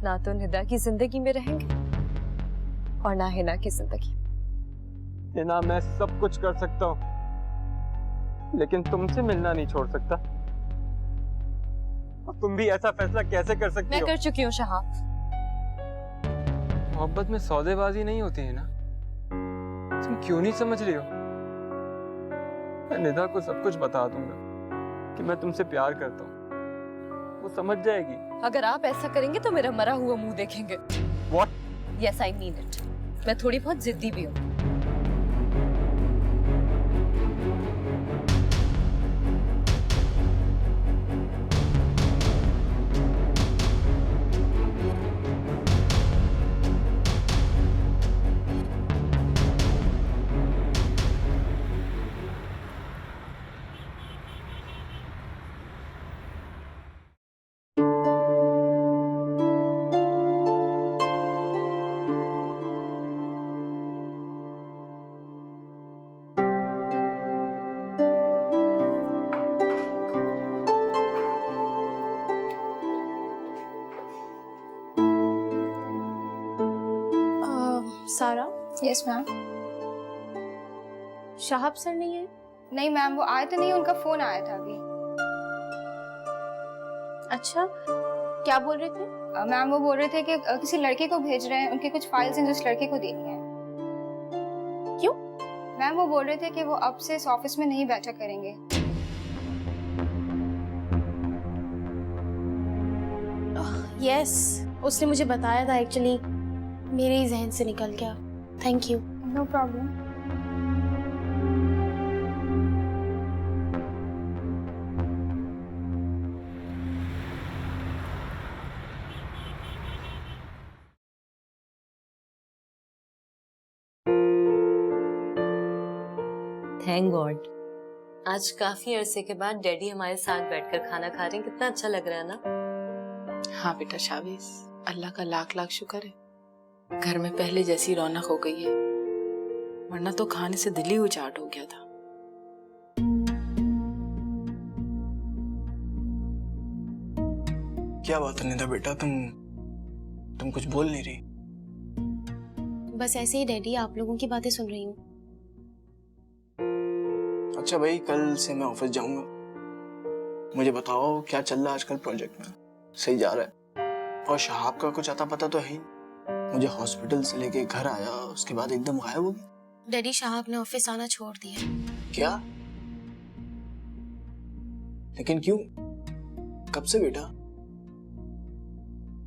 ना तो निदा की जिंदगी में रहेंगे और ना हिना की जिंदगी। हिना, मैं सब कुछ कर सकता हूँ, लेकिन तुमसे मिलना नहीं छोड़ सकता। और तुम भी ऐसा फैसला कैसे कर सकती मैं हो? कर चुकी हूँ शहाब। मोहब्बत में सौदेबाजी नहीं होती है ना, तुम क्यों नहीं समझ रही हो? मैं निदा को सब कुछ बता दूंगा कि मैं तुमसे प्यार करता हूँ, वो समझ जाएगी। अगर आप ऐसा करेंगे तो मेरा मरा हुआ मुंह देखेंगे। What? Yes, I mean it. मैं थोड़ी बहुत जिद्दी भी हूँ। सारा। Yes ma'am. शाहब सर नहीं है? नहीं मैम, वो आए तो नहीं, उनका फोन आया था अभी। अच्छा, क्या बोल रहे थे? मैम वो बोल रहे थे कि किसी लड़के को भेज रहे हैं, उनके कुछ फाइल्स हैं जो उस लड़के को देनी है। क्यों? मैम वो बोल रहे थे कि वो अब से इस ऑफिस में नहीं बैठा करेंगे। यस, उसने मुझे बताया था, एक्चुअली मेरे ही जहन से निकल गया। Thank you. No problem. Thank God, आज काफी अरसे के बाद डैडी हमारे साथ बैठकर खाना खा रहे हैं। कितना अच्छा लग रहा है ना? हाँ बेटा शावीज, अल्लाह का लाख लाख शुक्र है, घर में पहले जैसी रौनक हो गई है, वरना तो खाने से दिल ही उचाट हो गया था। क्या बात है निदा बेटा, तुम कुछ बोल नहीं रही? बस ऐसे ही डैडी, आप लोगों की बातें सुन रही हूँ। अच्छा भाई, कल से मैं ऑफिस जाऊंगा, मुझे बताओ क्या चल रहा है आजकल प्रोजेक्ट में? सही जा रहा है? और शहाब का कुछ अता पता तो है ही? मुझे हॉस्पिटल से लेके घर आया, उसके बाद एकदम गायब हो गया। डैडी, शाहब ने ऑफिस आना छोड़ दिया। क्या? लेकिन क्यों? कब से बेटा?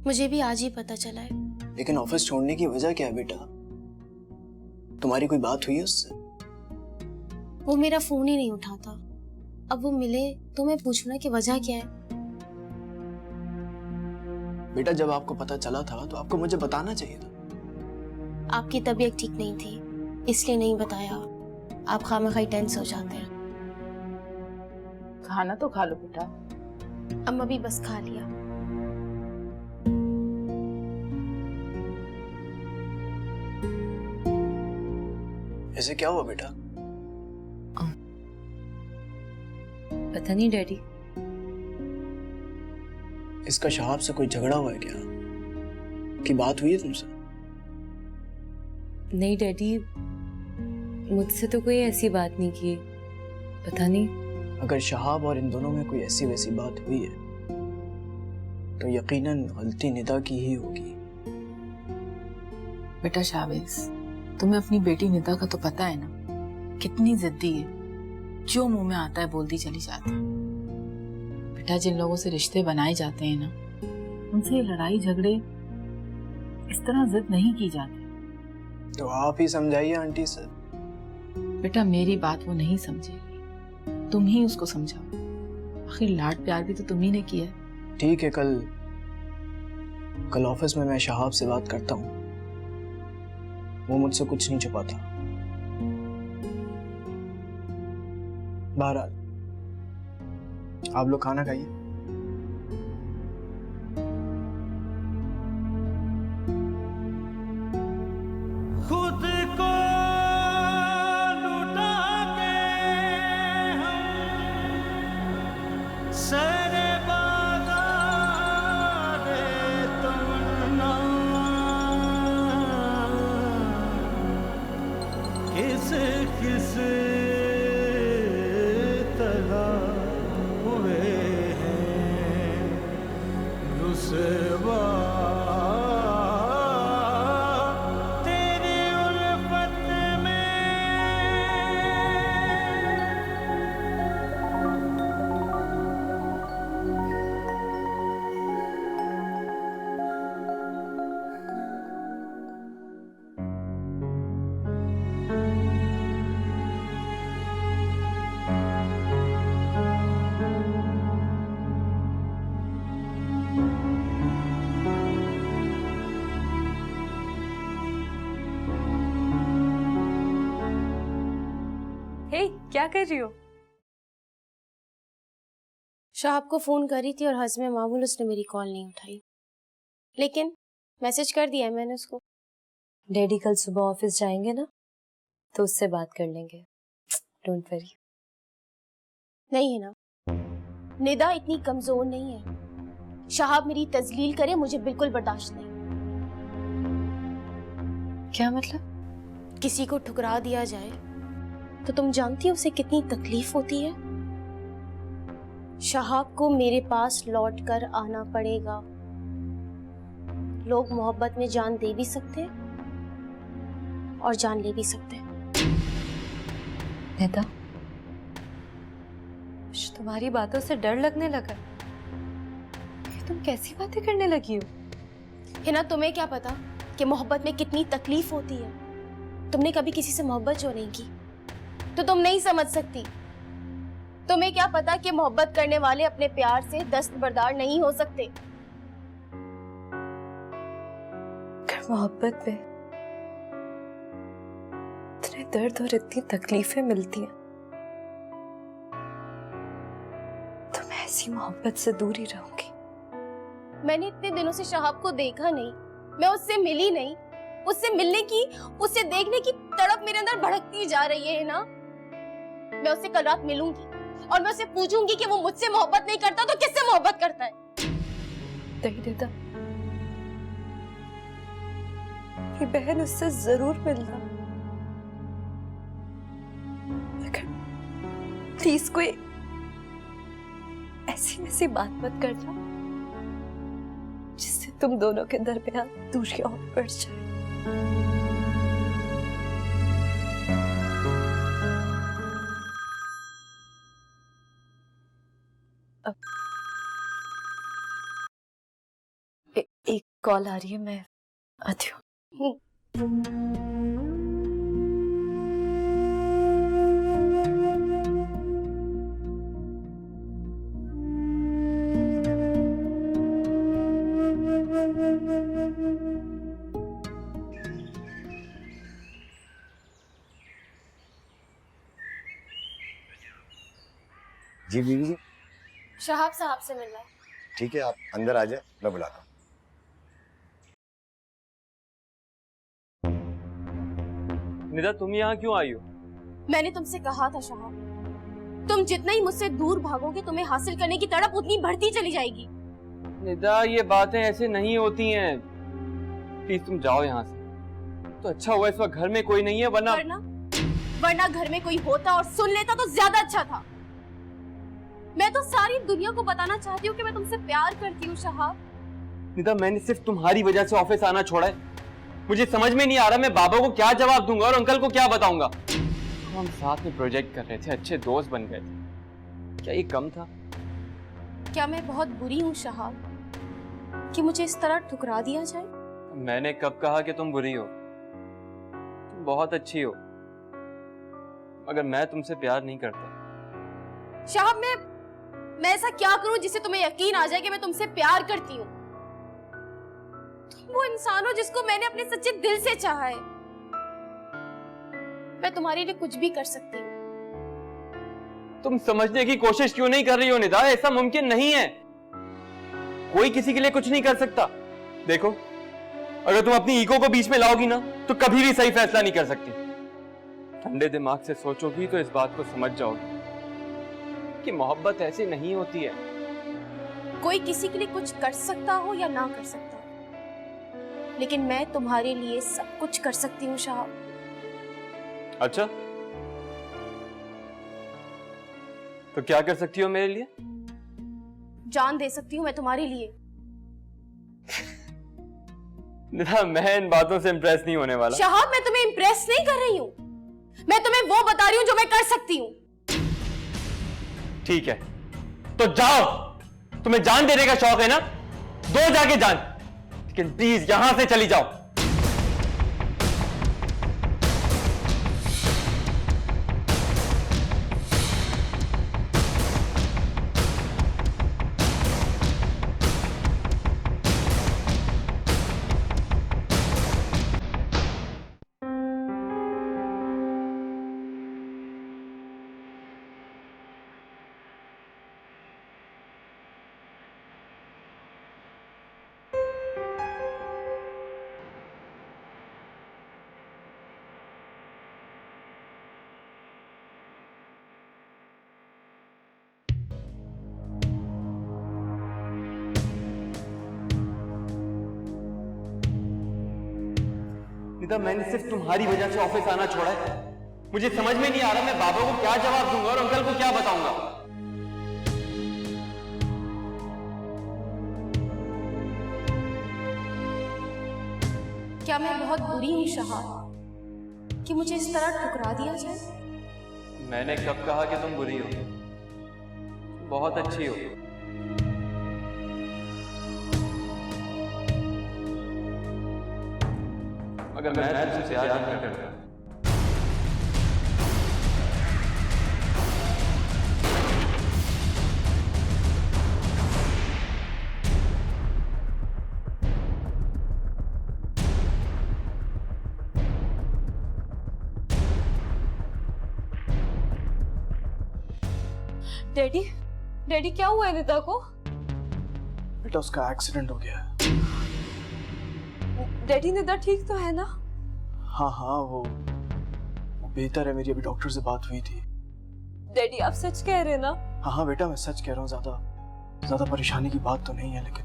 मुझे भी आज ही पता चला है। लेकिन ऑफिस छोड़ने की वजह क्या है बेटा? तुम्हारी कोई बात हुई है उससे? वो मेरा फोन ही नहीं उठाता। अब वो मिले तो मैं पूछूं ना कि वजह क्या है। बेटा जब आपको पता चला था तो आपको मुझे बताना चाहिए था। आपकी तबीयत ठीक नहीं थी, इसलिए नहीं बताया। आप खामखाई टेंस हो जाते हैं। खाना तो खा लो बेटा। अम्मा भी बस खा लिया। ऐसे क्या हुआ बेटा? पता नहीं डैडी। इसका शहाब से कोई झगड़ा हुआ है क्या? की बात हुई है तुमसे? नहीं डैडी, मुझसे तो कोई ऐसी बात नहीं की। पता नहीं। अगर शहाब और इन दोनों में कोई ऐसी वैसी बात हुई है तो यकीनन गलती निदा की ही होगी। बेटा शावीज, तुम्हें अपनी बेटी निदा का तो पता है ना, कितनी जिद्दी है, जो मुंह में आता है बोलती चली जाती है। बेटा जिन लोगों से रिश्ते बनाए जाते हैं ना, उनसे लड़ाई झगड़े इस तरह जिद नहीं की जाती। तो आप ही समझाइए आंटी से। बेटा मेरी बात वो नहीं समझेगी, तुम ही उसको समझाओ। आखिर लाड प्यार भी तो तुम ही ने किया है। ठीक है, कल ऑफिस में मैं शहाब से बात करता हूँ, वो मुझसे कुछ नहीं छुपाता। बहरहाल आप लोग खाना खाइए। खुद को लुटा के हम सरे बागारे तमन्ना किस तरह हुए हैं रुसवा तेरी उल्फत में। हे, क्या कर रही हो? शाहब को फोन करी थी और हज़मे मामूल उसने मेरी कॉल नहीं उठाई, लेकिन मैसेज कर दिया है मैंने उसको। डैडी कल सुबह ऑफिस जाएंगे ना, तो उससे बात कर लेंगे। Don't worry. नहीं है ना, निदा इतनी कमजोर नहीं है। शाहब मेरी तजलील करे, मुझे बिल्कुल बर्दाश्त नहीं। क्या मतलब? किसी को ठुकरा दिया जाए तो तुम जानती हो उसे कितनी तकलीफ होती है। शाहब को मेरे पास लौट कर आना पड़ेगा। लोग मोहब्बत में जान दे भी सकते हैं और जान ले भी सकते हैं। नेता, मुझे तुम्हारी बातों से डर लगने लगा। ये तुम कैसी बातें करने लगी हो? हिना, तुम्हें क्या पता कि मोहब्बत में कितनी तकलीफ होती है। तुमने कभी किसी से मोहब्बत जो नहीं की तो तुम नहीं समझ सकती। तुम्हें क्या पता कि मोहब्बत करने वाले अपने प्यार से दस्तबरदार नहीं हो सकते। अगर मोहब्बत में इतने दर्द और इतनी तकलीफें मिलती हैं तो मैं ऐसी मोहब्बत से दूर ही रहूंगी। मैंने इतने दिनों से शहाब को देखा नहीं, मैं उससे मिली नहीं। उससे मिलने की, उससे देखने की तड़प मेरे अंदर भड़कती जा रही है ना। मैं उससे कल रात मिलूंगी और मैं उससे पूछूंगी कि वो मुझसे मोहब्बत नहीं करता तो किससे मोहब्बत करता है। नहीं देता, ये बहन उससे जरूर मिलना, मगर प्लीज कोई ऐसी वैसी बात मत करना जिससे तुम दोनों के दरमियान दूरी और बढ़ जाए। एक कॉल आ रही है, मैं आती हूँ। जी बीवी जी। शहाब साहब से मिलना है। ठीक है, आप अंदर आ जाए, मैं बुलाता हूँ। निदा, तुम यहाँ क्यों आई हो? मैंने तुमसे कहा था शहाब, तुम जितना ही मुझसे दूर भागोगे तुम्हें हासिल करने की तड़प उतनी बढ़ती चली जाएगी। निदा, ये बातें ऐसे नहीं होती हैं। प्लीज तुम जाओ यहाँ से। तो अच्छा हुआ इस वक्त घर में कोई नहीं है, वरना घर में कोई होता और सुन लेता तो ज्यादा अच्छा था। मैं तो सारी दुनिया को बताना चाहती हूँ कि मैं तुमसे प्यार करती हूँ शहाब। निदा, मैंने सिर्फ तुम्हारी वजह से ऑफिस आना छोड़ा है। मुझे समझ में नहीं आ रहा मैं बाबा को क्या जवाब दूंगा और अंकल को क्या बताऊंगा। हम साथ में प्रोजेक्ट कर रहे थे, अच्छे दोस्त बन गए थे, क्या ये कम था? क्या मैं बहुत बुरी हूँ शहाब कि मुझे इस तरह ठुकरा दिया जाए? मैंने कब कहा कि तुम बुरी हो? तुम बहुत अच्छी हो, मगर मैं तुमसे प्यार नहीं करता। शहाब, मैं ऐसा क्या करूं जिससे तुम्हें यकीन आ जाए कि मैं तुमसे प्यार करती हूँ? तुम वो इंसान हो जिसको मैंने अपने सच्चे दिल से चाहा है। मैं तुम्हारे लिए कुछ भी कर सकती हूँ। तुम समझने की कोशिश क्यों नहीं कर रही हो निदा? ऐसा मुमकिन नहीं है। कोई किसी के लिए कुछ नहीं कर सकता। देखो, अगर तुम अपनी ईगो को बीच में लाओगी ना तो कभी भी सही फैसला नहीं कर सकती। ठंडे दिमाग से सोचोगी तो इस बात को समझ जाओगी कि मोहब्बत ऐसी नहीं होती है। कोई किसी के लिए कुछ कर सकता हो या ना कर सकता हो, लेकिन मैं तुम्हारे लिए सब कुछ कर सकती हूँ शहाब। अच्छा, तो क्या कर सकती हो मेरे लिए? जान दे सकती हूँ मैं तुम्हारे लिए। निधा, मैं इन बातों से इम्प्रेस नहीं होने वाला। शहाब, मैं तुम्हें इम्प्रेस नहीं कर रही हूँ, मैं तुम्हें वो बता रही हूँ जो मैं कर सकती हूँ। ठीक है, तो जाओ। तुम्हें जान देने का शौक है ना, दो जाके जान, लेकिन प्लीज यहां से चली जाओ। निधा, मैंने सिर्फ तुम्हारी वजह से ऑफिस आना छोड़ा है। मुझे समझ में नहीं आ रहा मैं बाबा को क्या जवाब दूंगा और अंकल को क्या बताऊंगा। क्या मैं बहुत बुरी हूँ शहाब कि मुझे इस तरह ठुकरा दिया जाए? मैंने कब कहा कि तुम बुरी हो? बहुत अच्छी हो। अगर मैं तुमसे प्यार नहीं करता डैडी, डैडी क्या हुआ है निदा को? बेटा उसका एक्सीडेंट हो गया है। डैडी, निदा ठीक तो है ना? हाँ हाँ, वो बेहतर है। मेरी अभी डॉक्टर से बात हुई थी। डैडी आप सच कह रहे हैं ना? हाँ हाँ बेटा, मैं सच कह रहा हूँ। ज्यादा परेशानी की बात तो नहीं है, लेकिन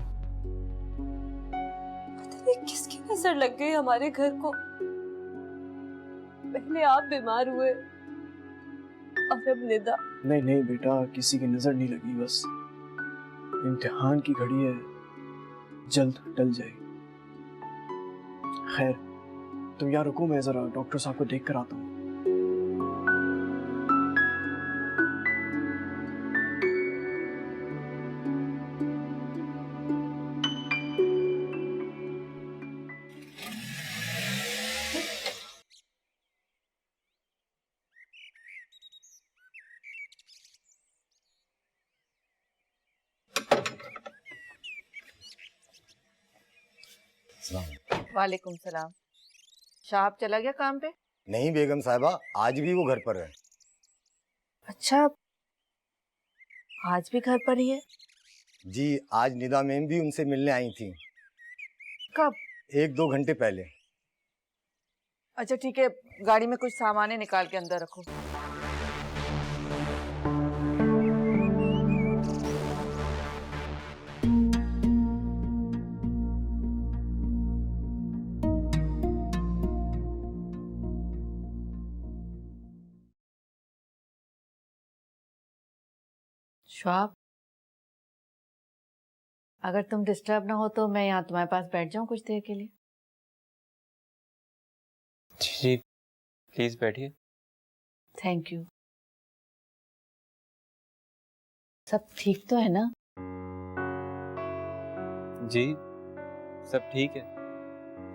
पता नहीं किसकी नजर लग गई हमारे घर को। पहले आप बीमार हुए और अब निदा। नहीं नहीं बेटा, किसी की नजर नहीं लगी, बस इम्तिहान की घड़ी है, जल्द टल जाएगी। खैर, तुम यहाँ रुको, मैं जरा डॉक्टर साहब को देख कर आता हूँ। वालेकुम सलाम। शाहब चला गया काम पे? नहीं बेगम साहिबा, आज भी वो घर पर है। अच्छा, आज भी घर पर ही है? जी, आज निदा मैम भी उनसे मिलने आई थी। कब? 1-2 घंटे पहले। अच्छा ठीक है, गाड़ी में कुछ सामान निकाल के अंदर रखो। श्वाब, अगर तुम डिस्टर्ब ना हो तो मैं यहाँ तुम्हारे पास बैठ जाऊं कुछ देर के लिए? जी प्लीज बैठिए। Thank you. सब ठीक तो है ना? जी सब ठीक है।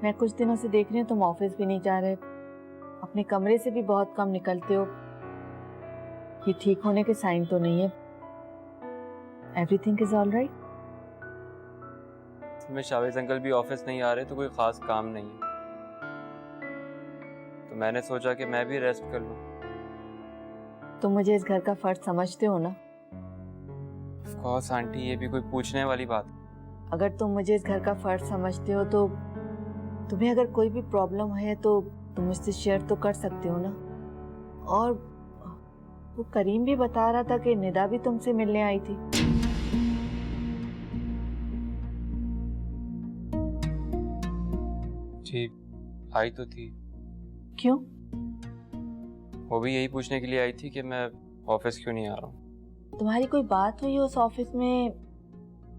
मैं कुछ दिनों से देख रही हूँ तुम ऑफिस भी नहीं जा रहे, अपने कमरे से भी बहुत कम निकलते हो। ये ठीक होने के साइन तो नहीं है? Everything is all right? मैं शावेज अंकल भी ऑफिस नहीं आ रहे तो कोई खास काम नहीं है, तो मैंने सोचा कि मैं भी रेस्ट कर लूं। तुम मुझे इस घर का फर्ज समझते हो ना? ऑफ कोर्स आंटी, ये भी कोई पूछने वाली बात? अगर तुम मुझे इस घर का फर्ज समझते हो तो तुम्हें अगर कोई भी प्रॉब्लम है तो तुम मुझसे शेयर तो कर सकते हो ना। और वो करीम भी बता रहा था कि निदा भी तुमसे मिलने आई थी। जी आई तो थी। क्यों? वो भी यही पूछने के लिए आई थी कि मैं ऑफिस क्यों नहीं आ रहा हूँ। तुम्हारी कोई बात हुई उस ऑफिस में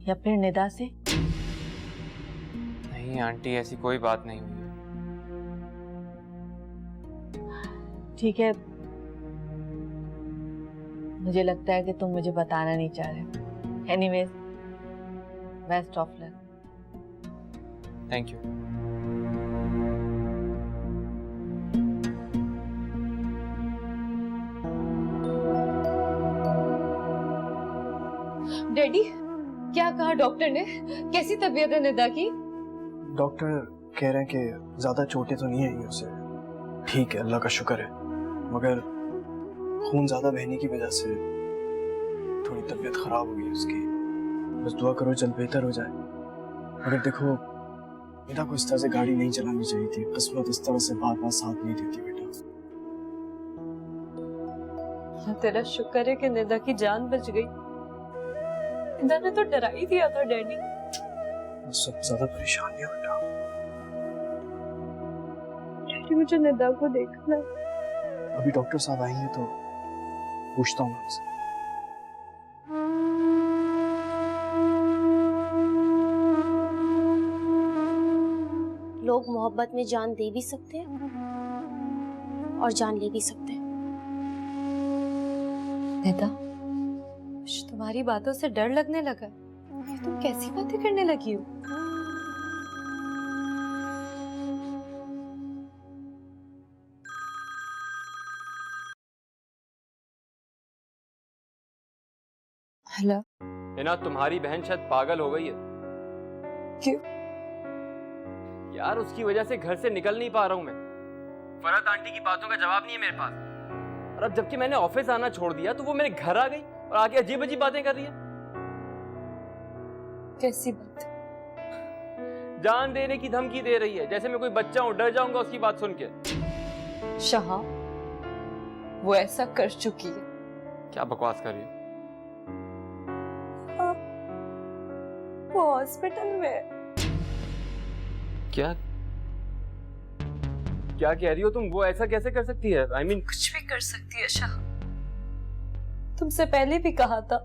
या फिर निदा से? नहीं आंटी, ऐसी कोई बात नहीं हुई है। ठीक है, मुझे लगता है कि तुम मुझे बताना नहीं चाह रहे। Anyways, best of luck. Thank you. Daddy, क्या कहा डॉक्टर ने? कैसी तबीयत है निदा की? डॉक्टर कह रहे हैं कि ज्यादा चोटें तो नहीं आई उसे, ठीक है, अल्लाह का शुक्र है, मगर खून ज्यादा बहने की वजह से थोड़ी तबीयत खराब हो गई उसकी। बस दुआ करो जल्द बेहतर हो जाए। मगर देखो, निदा को इस तरह से गाड़ी नहीं चलानी चाहिए थी। किस्मत इस तरह से बार बार साथ नहीं देती बेटा। तेरा शुक्र है कि निदा की जान बच गई। निदा ने तो डरा ही दिया था डैडी। बस सब ज्यादा परेशान नहीं हो बेटा। डैडी, मुझे निदा को देखना है। अभी डॉक्टर साहब आएंगे तो पूछता हूँ उनसे। लोग मोहब्बत में जान दे भी सकते हैं और जान ले भी सकते हैं। निदा, मुझे तुम्हारी बातों से डर लगने लगा। ये तुम कैसी बातें करने लगी हो? हेलो। ना तुम्हारी बहन शायद पागल हो गई है। क्यों? यार उसकी वजह से घर से निकल नहीं पा रहा हूँ मैं। फरहत आंटी की बातों का जवाब नहीं है मेरे पास। और अब जबकि मैंने ऑफिस आना छोड़ दिया तो वो मेरे घर आ गई और आके अजीब अजीब बातें कर रही है। कैसी बात? जान देने की धमकी दे रही है, जैसे मैं कोई बच्चा हूँ, डर जाऊंगा उसकी बात सुन के। शाह, वो ऐसा कर चुकी है। क्या बकवास कर रही हो? वो हॉस्पिटल में है। क्या क्या कह रही हो तुम? वो ऐसा कैसे कर सकती है? I mean, कुछ भी कर सकती है शाह। तुमसे पहले भी कहा था।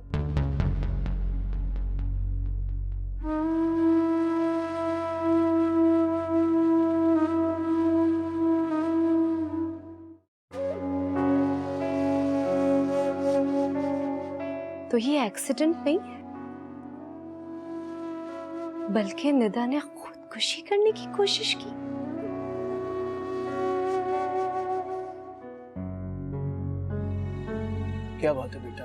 तो ये एक्सीडेंट नहीं है, बल्कि निदा ने खुदकुशी करने की कोशिश की। क्या बात है बेटा,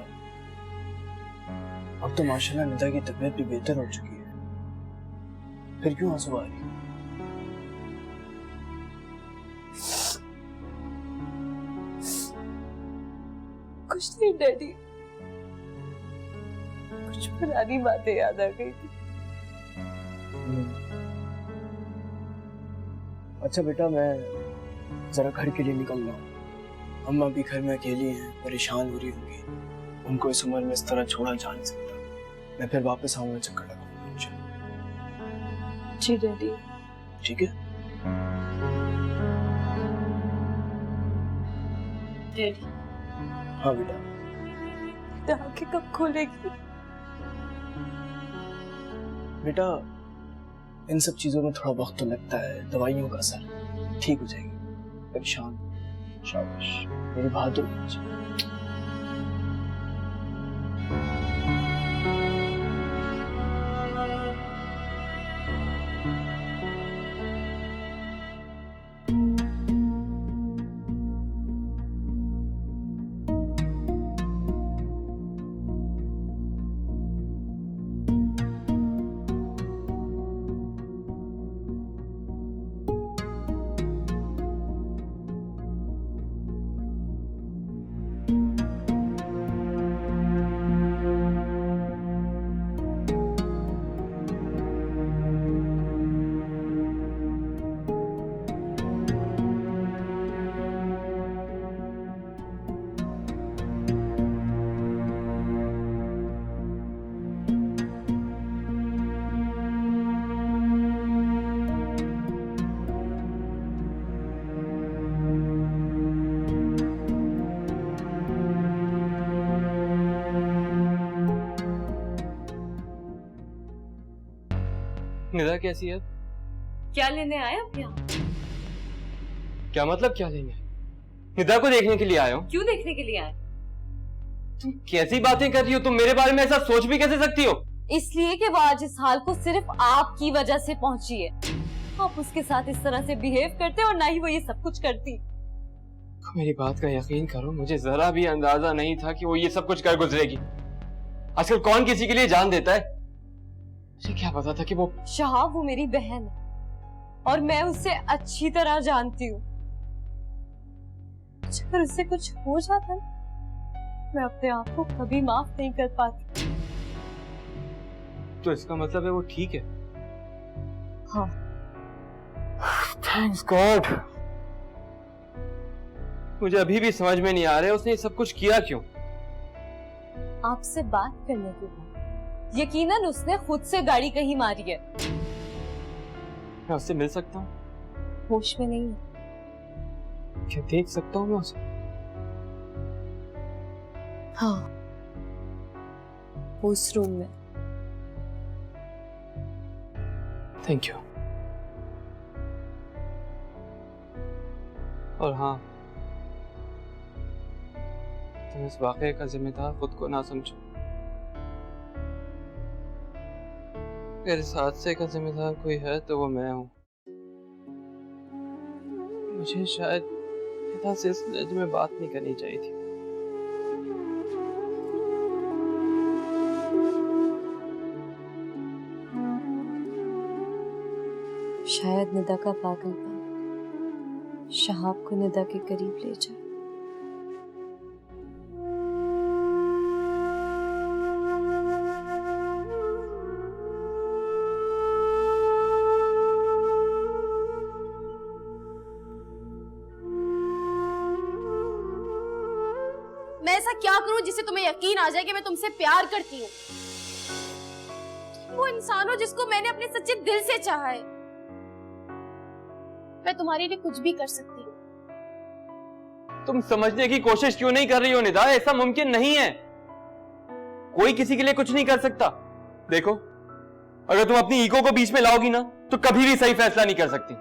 अब तो माशाल्लाह निदा की तबीयत भी बेहतर हो चुकी है, फिर क्यों आंसू आ रही है? कुछ नहीं डैडी, कुछ पुरानी बातें याद आ गई थी। अच्छा बेटा, मैं जरा घर के लिए निकल रहा हूँ। अम्मा भी घर में अकेली हैं, परेशान हो रही होंगी। उनको इस उम्र में इस तरह छोड़ा जा नहीं सकता। मैं फिर वापस आऊंगा, चक्कर लगाऊंगा। जी डैडी। ठीक है? डैडी, हाँ बेटा। आंखें कब खोलेगी? बेटा, इन सब चीजों में थोड़ा वक्त तो लगता है, दवाइयों का असर, ठीक हो जाएगी। परेशान, शाबाश, मेरी बहादुर बच्ची। निदा कैसी है? क्या लेने आए अब यहाँ? क्या मतलब क्या लेंगे? निदा को देखने के लिए आए हो? क्यों देखने के लिए आए? तुम कैसी बातें कर रही हो? तुम मेरे बारे में ऐसा सोच भी कैसे सकती हो? इसलिए कि वो आज इस हाल को सिर्फ आपकी वजह से पहुंची है। आप उसके साथ इस तरह से बिहेव करते और ना ही वो ये सब कुछ करती। मेरी बात का यकीन करो, मुझे जरा भी अंदाजा नहीं था कि वो ये सब कुछ कर गुजरेगी। आजकल कौन किसी के लिए जान देता है? मुझे क्या पता था कि वो शहाब वो मेरी बहन है और मैं उसे अच्छी तरह जानती हूँ। अगर उससे कुछ हो जाता ना, मैं अपने आप को कभी माफ नहीं कर पाती। तो इसका मतलब है वो ठीक है? हाँ। Thanks God. मुझे अभी भी समझ में नहीं आ रहा है उसने ये सब कुछ किया क्यों? आपसे बात करने के बाद यकीनन उसने खुद से गाड़ी कहीं मारी है। मैं उससे मिल सकता हूँ? होश में नहीं है। क्या देख सकता हूँ मैं उसे? हाँ, उस रूम में। Thank you. और हाँ, तुम इस वाकये का जिम्मेदार खुद को ना समझो। अगर इस हादसे का जिम्मेदार कोई है तो वो मैं हूँ। मुझे शायद निदा से इस लहजे में बात नहीं करनी चाहिए थी। शायद निदा का पागलपन शहाब को निदा के करीब ले जाए। मैं ऐसा क्या करूं जिससे तुम्हें यकीन आ जाए कि मैं तुमसे प्यार करती हूँ? वो इंसान हो जिसको मैंने अपने सच्चे दिल से चाहा है। मैं तुम्हारे लिए कुछ भी कर सकती हूँ। तुम समझने की कोशिश क्यों नहीं कर रही हो निदा? ऐसा मुमकिन नहीं है। कोई किसी के लिए कुछ नहीं कर सकता। देखो, अगर तुम अपनी ईगो को बीच में लाओगी ना तो कभी भी सही फैसला नहीं कर सकती।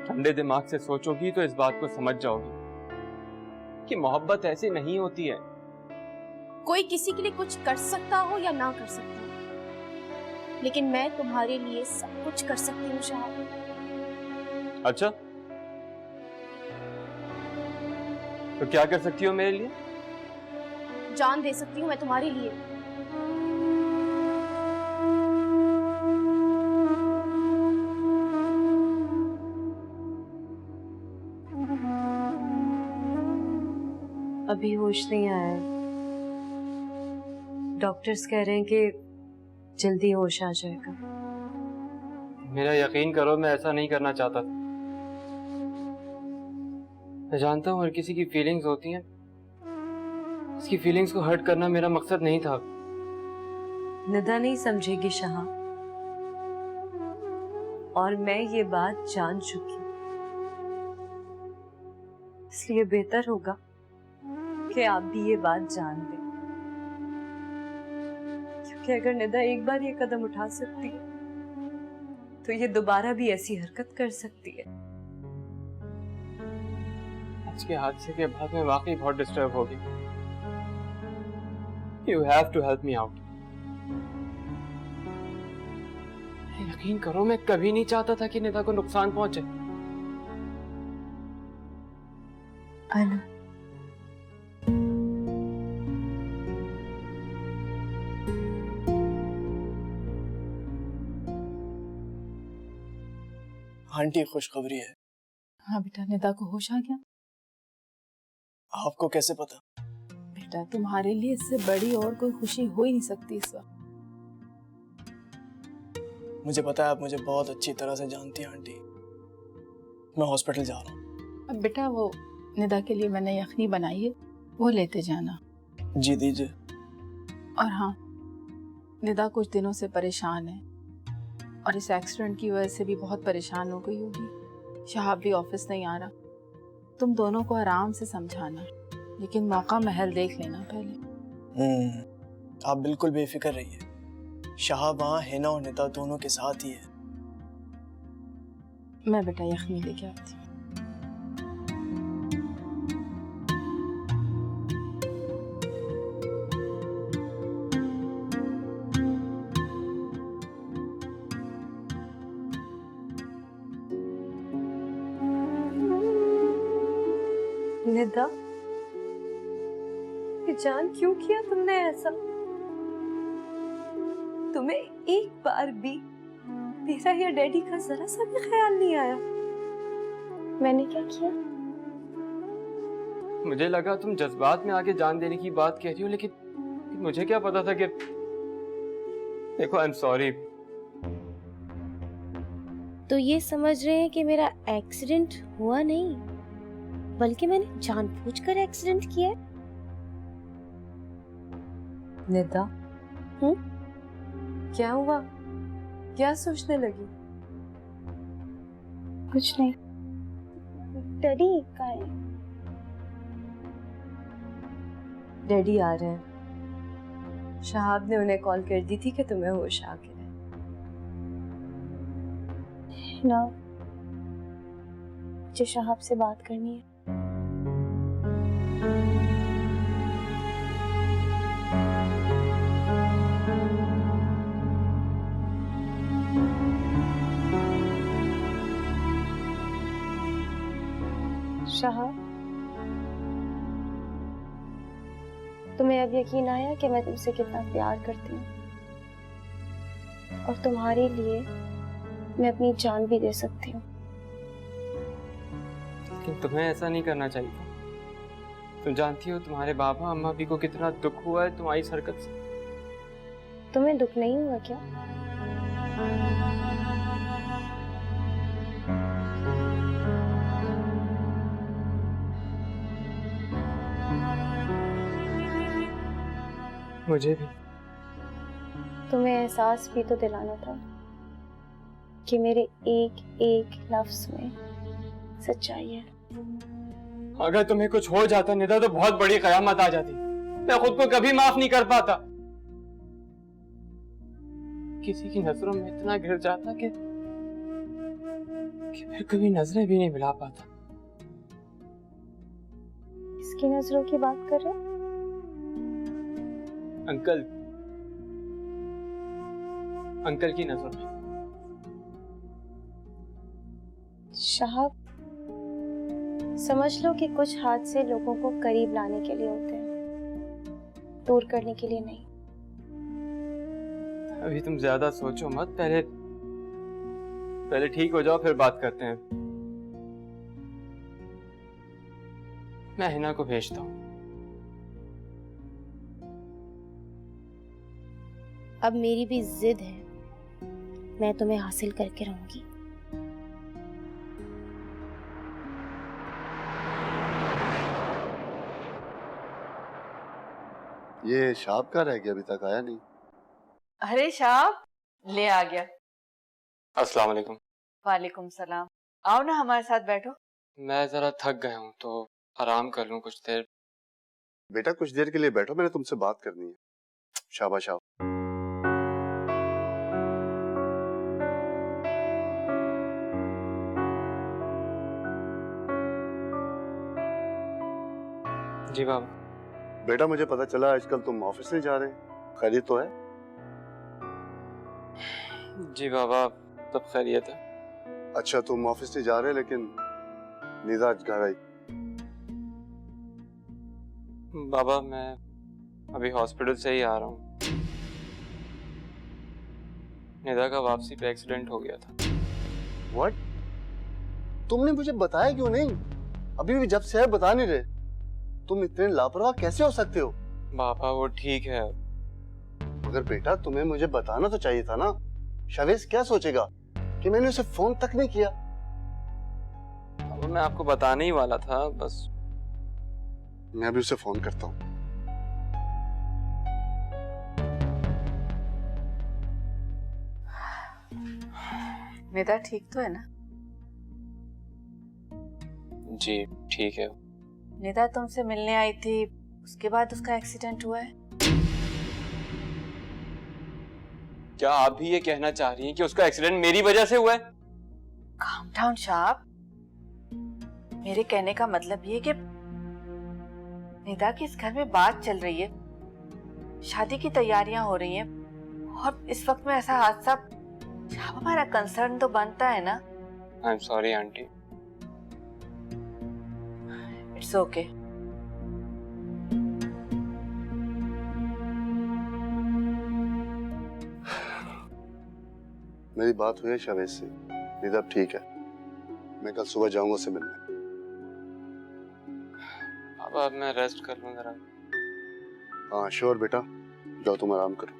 ठंडे दिमाग से सोचोगी तो इस बात को समझ जाओगी कि मोहब्बत ऐसे नहीं होती है। कोई किसी के लिए कुछ कर सकता हो या ना कर सकता हो, लेकिन मैं तुम्हारे लिए सब कुछ कर सकती हूँ शहाब। अच्छा, तो क्या कर सकती हो मेरे लिए? जान दे सकती हूँ मैं तुम्हारे लिए। अभी होश नहीं आया है। डॉक्टर्स कह रहे हैं कि जल्दी होश आ जाएगा। मेरा यकीन करो, मैं ऐसा नहीं करना चाहता था। मैं जानता हूँ हर किसी की फीलिंग्स होती हैं। उसकी फीलिंग्स को हर्ट करना मेरा मकसद नहीं था। निदा नहीं समझेगी शहाब, और मैं ये बात जान चुकी हूँ। इसलिए बेहतर होगा कि आप भी ये बात जान लें, क्योंकि अगर निदा एक बार ये कदम उठा सकती है तो ये दोबारा भी ऐसी हरकत कर सकती है। आज के हादसे के बाद मैं वाकई बहुत डिस्टर्ब हो गई। You have to help me out. यकीन करो, मैं कभी नहीं चाहता था कि निदा को नुकसान पहुंचे। अनु, आंटी, खुशखबरी है। हाँ बेटा, निदा को होश आ गया। आपको कैसे पता? बेटा, तुम्हारे लिए इससे बड़ी और कोई खुशी हो ही नहीं सकती इस वक्त। मुझे पता है, आप मुझे बहुत अच्छी तरह से जानती हैं आंटी। मैं हॉस्पिटल जा रहा हूँ। अब बेटा, वो निदा के लिए मैंने यखनी बनाई है, वो लेते जाना। जी दीजिए। और हाँ, निदा कुछ दिनों से परेशान है और इस एक्सीडेंट की वजह से भी बहुत परेशान हो गई होगी। शहाब भी ऑफिस नहीं आ रहा। तुम दोनों को आराम से समझाना, लेकिन मौका महल देख लेना पहले। आप बिल्कुल बेफिक्र रहिए। शहाब वहाँ हिना और निदा दोनों के साथ ही है। मैं बेटा यखनी लेके आती हूँ। निदा, ये जान क्यों किया तुमने ऐसा? तुम्हें एक बार भी मेरा या डैडी का जरा सा भी ख्याल नहीं आया? मैंने क्या किया? मुझे लगा तुम जज्बात में आके जान देने की बात कह रही हो, लेकिन मुझे क्या पता था कि देखो, आई एम सॉरी। तो ये समझ रहे हैं कि मेरा एक्सीडेंट हुआ नहीं, बल्कि मैंने जानबूझकर एक्सीडेंट किया है? निदा, क्या हुआ? क्या सोचने लगी? कुछ नहीं। डैडी कहाँ है? डैडी आ रहे हैं। शहाब ने उन्हें कॉल कर दी थी कि तुम्हें होश आ गया है। ना, मुझे शहाब से बात करनी है। शहाब, तुम्हें अब यकीन आया कि मैं तुमसे कितना प्यार करती हूँ, और तुम्हारे लिए मैं अपनी जान भी दे सकती हूँ। लेकिन तुम्हें ऐसा नहीं करना चाहिए था। तुम जानती हो तुम्हारे बाबा अम्मा भी को कितना दुख हुआ है तुम्हारी इस हरकत से। तुम्हें दुख नहीं हुआ क्या? मुझे भी। तुम्हें एहसास भी तो दिलाना था कि मेरे एक एक लफ्ज में सच्चाई है। अगर तुम्हें कुछ हो जाता निदा तो बहुत बड़ी कयामत आ जाती। मैं खुद को कभी माफ नहीं कर पाता। किसी की नजरों में इतना गिर जाता कि फिर कभी नजरें भी नहीं मिला पाता। किसकी नजरों की बात कर रहे हो? अंकल की नजरों में। शहाब, समझ लो कि कुछ हादसे लोगों को करीब लाने के लिए होते हैं, दूर करने के लिए नहीं। अभी तुम ज्यादा सोचो मत, पहले ठीक हो जाओ, फिर बात करते हैं। मैं हिना को भेजता हूँ। अब मेरी भी जिद है, मैं तुम्हें हासिल करके रहूंगी। ये शाब का रह गया, अभी तक आया नहीं। अरे शाब, ले आ गया। अस्सलाम वालेकुम। वालेकुम सलाम। आओ ना हमारे साथ बैठो। मैं जरा थक गया हूँ तो आराम कर लूँ कुछ देर। बेटा कुछ देर के लिए बैठो, मैंने तुमसे बात करनी है। शाबाश आओ। जी बाबा। बेटा मुझे पता चला आजकल तुम ऑफिस नहीं जा रहे, खैरियत तो है? जी बाबा, सब खैरियत है। अच्छा तुम ऑफिस नहीं जा रहे, लेकिन निदा आज घर आई। बाबा मैं अभी हॉस्पिटल से ही आ रहा हूँ। निदा का वापसी पे एक्सीडेंट हो गया था। व्हाट? तुमने मुझे बताया क्यों नहीं? अभी भी जब से है बता नहीं रहे। तुम इतने लापरवाह कैसे हो सकते हो? बाबा वो ठीक है। मगर बेटा तुम्हें मुझे बताना तो चाहिए था ना। शवेज क्या सोचेगा कि मैंने उसे फोन तक नहीं किया। अब मैं आपको बताने ही वाला था, बस। मैं अभी उसे फोन करता हूँ। निदा ठीक तो है ना? जी ठीक है। निदा तुमसे मिलने आई थी, उसके बाद उसका एक्सीडेंट हुआ है। क्या आप भी ये कहना चाह रही हैं कि उसका एक्सीडेंट मेरी वजह से हुआ है? Calm down Shah. मेरे कहने का मतलब ये कि निदा की इस घर में बात चल रही है, शादी की तैयारियां हो रही हैं और इस वक्त में ऐसा हादसा, शाह हमारा कंसर्न तो बनता है ना। I am sorry aunty. It's okay. मेरी बात हुई है शावेद से, निदा अब ठीक है। मैं कल सुबह जाऊंगा उसे मिलने। अब मैं रेस्ट कर लूं जरा। हाँ श्योर बेटा, जाओ तुम आराम करो।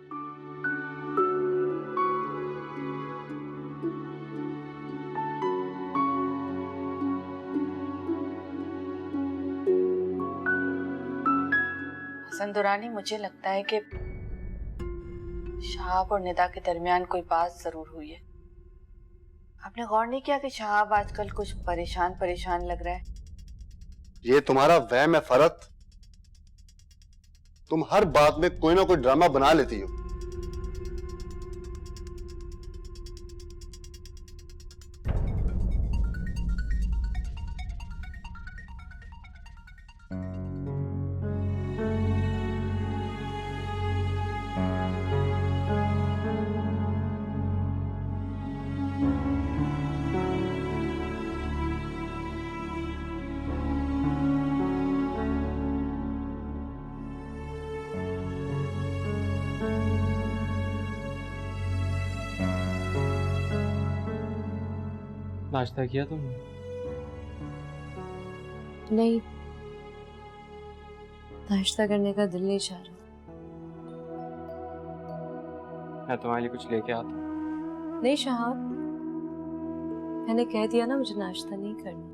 हसन दुरानी, मुझे लगता है कि शहाब और निदा के दरमियान कोई बात जरूर हुई है। आपने गौर नहीं किया कि शहाब आजकल कुछ परेशान परेशान लग रहा है? ये तुम्हारा वहम है फरत। तुम हर बात में कोई ना कोई ड्रामा बना लेती हो। नाश्ता किया तुमने? नहीं, नाश्ता करने का दिल नहीं चाह रहा। मैं तुम्हारे लिए कुछ लेके आता हूँ। नहीं शहाब, मैंने कह दिया ना मुझे नाश्ता नहीं करना।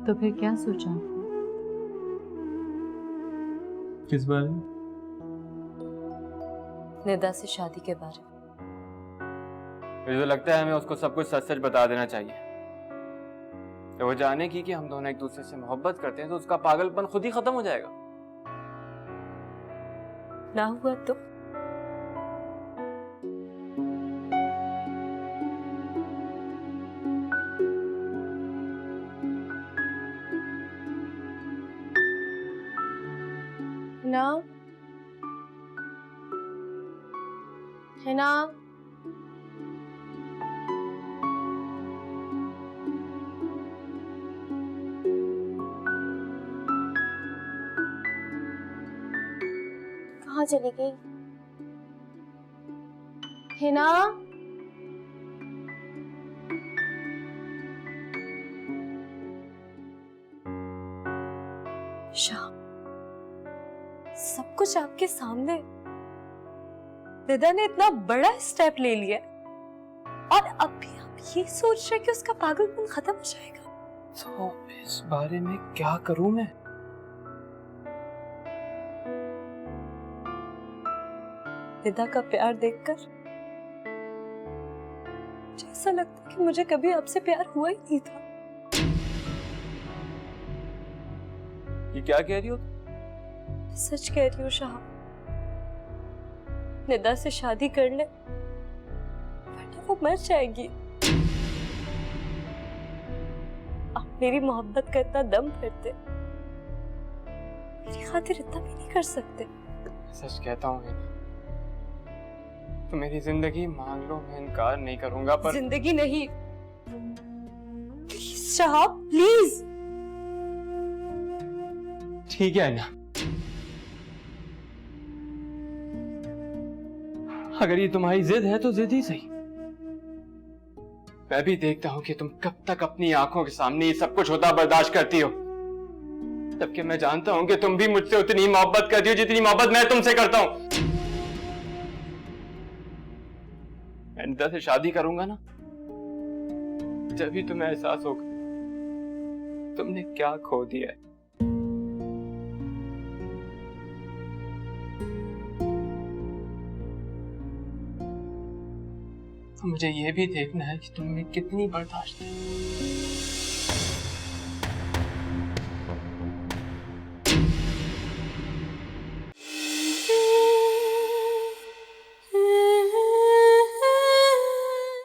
तो फिर क्या सोचा? किस बारे में? निदा से शादी के बारे में। मुझे तो लगता है हमें उसको सब कुछ सच सच बता देना चाहिए। तो वो जाने की कि हम दोनों एक दूसरे से मोहब्बत करते हैं तो उसका पागलपन खुद ही खत्म हो जाएगा। ना हुआ तो? ना है ना? कहाँ चली गई? है ना? शाह, सब कुछ आपके सामने। निदा ने इतना बड़ा स्टेप ले लिया और अब भी आप ये सोच रहे कि उसका पागलपन खत्म हो जाएगा। तो इस बारे में क्या करूं मैं? निदा का प्यार देखकर मुझे ऐसा लगता है कि मुझे कभी आपसे प्यार हुआ ही नहीं था। ये क्या कह रही हो? सच कह रही हूँ शाह, निदा से शादी कर ले वरना वो मर जाएगी। आप मेरी मोहब्बत का इतना दम करते, मेरी खातिर इतना भी नहीं कर सकते। सच कहता हूँ तो मेरी जिंदगी मांग लो, मैं इनकार नहीं करूंगा। पर जिंदगी नहीं, प्लीज शाह प्लीज। ठीक है ना, अगर ये तुम्हारी जिद है तो जिद ही सही। मैं भी देखता हूं कि तुम कब तक अपनी आंखों के सामने ये सब कुछ होता बर्दाश्त करती हो, जबकि मैं जानता हूं कि तुम भी मुझसे उतनी मोहब्बत करती हो जितनी मोहब्बत मैं तुमसे करता हूं। मैं निदा से शादी करूंगा ना, जब भी तुम्हें एहसास होगा तुमने क्या खो दिया है। तो मुझे ये भी देखना है कि तुम में कितनी बर्दाश्त है।